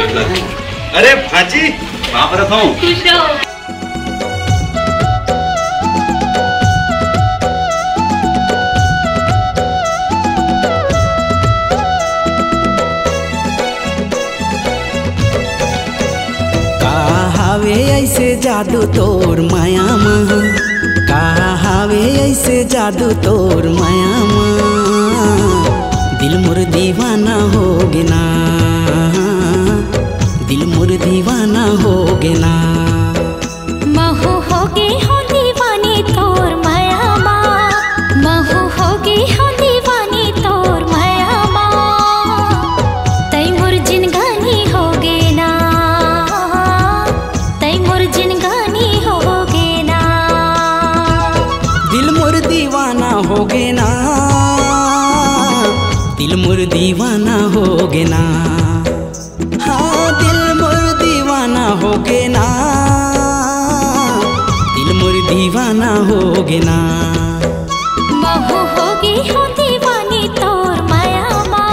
अरे भाजी वहाँ पर रखा हूँ। खुश रहो। हावे ऐसे जादू तोर माया माँ, कहा हावे ऐसे जादू तोर माया माँ। दिल मोर दीवाना हो गिना, दिल मोर दीवाना हो गिना। महू होगे हो दीवानी तोर माया माँ, महू होगे हो दीवानी तोर माया माँ। तई मोर जिनगानी होगे ना, तई मोर जिनगानी होगे ना। दिल मोर दीवाना हो गे ना, दिल मोर दीवाना हो गे ना। हाँ दिल मोर दीवाना हो गे ना, दिल मोर दीवाना हो गे ना। महू होगी हो दीवानी तोर माया माँ,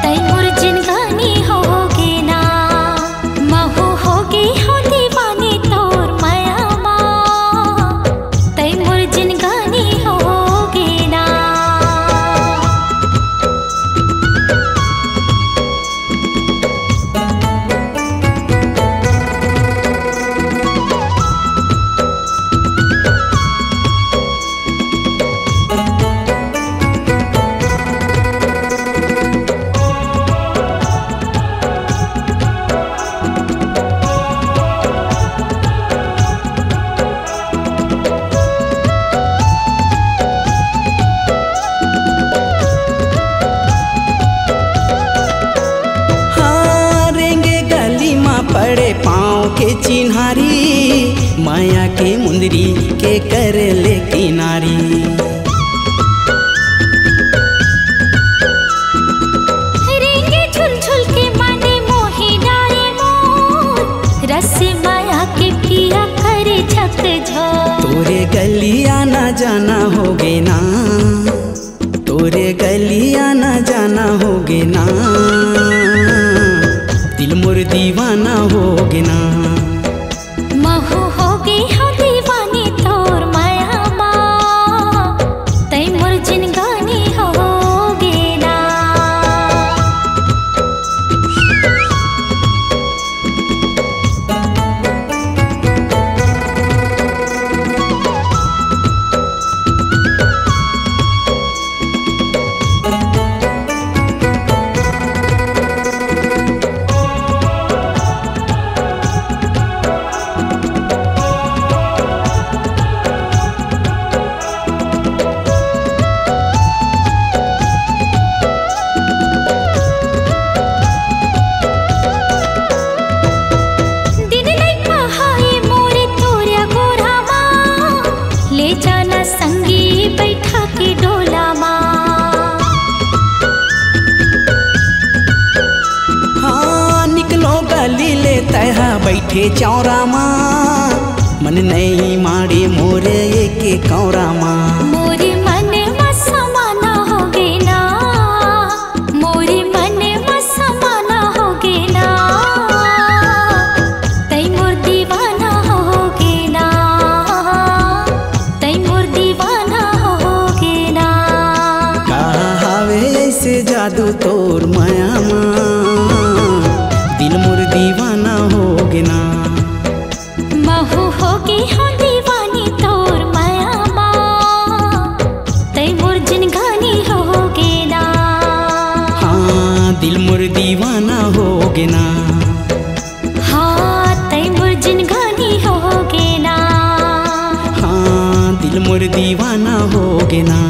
तई मोर जिनगानी होगे ना। महू होगी हो दीवानी तोर माया माँ, तई मोर जिनगानी होगे ना। पड़े पाँव के चिन्हारी, माया के मुंदरी के कर ले किनारी। रेंगे झुल झुल के माने मोहे डारे मोर, रस माया के पिया करे झक झोर। तोरे गलिया न जाना होगे ना, तोरे गलिया न जाना होगे ना। दिल मोर दीवाना होगे ना। महू होगे हो दीवानी तोर माया माँ, तई मोर जिनगानी होगे ना। संगी बैठा के डोला माँ। हाँ निकलो गली ले तहा बैठे चौरा माँ, मन नहीं मारे मोरे के कौरा माँ। मोरे मन में समाना होगे ना, मोरे मन में समाना होगे ना। तई मोर दीवाना होगे ना, तई मोर दीवाना होगे ना। कहावे ऐसे जादू तोर माया माँ, दिल मोर दीवाना होगे ना। महू होगी हो दीवानी तोर माया माँ, तई मोर जिनगानी होगे ना। हाँ दिल मोर दीवाना होगे ना। हाँ तई मोर जिनगानी होगे ना। हाँ दिल मोर दीवाना होगे ना।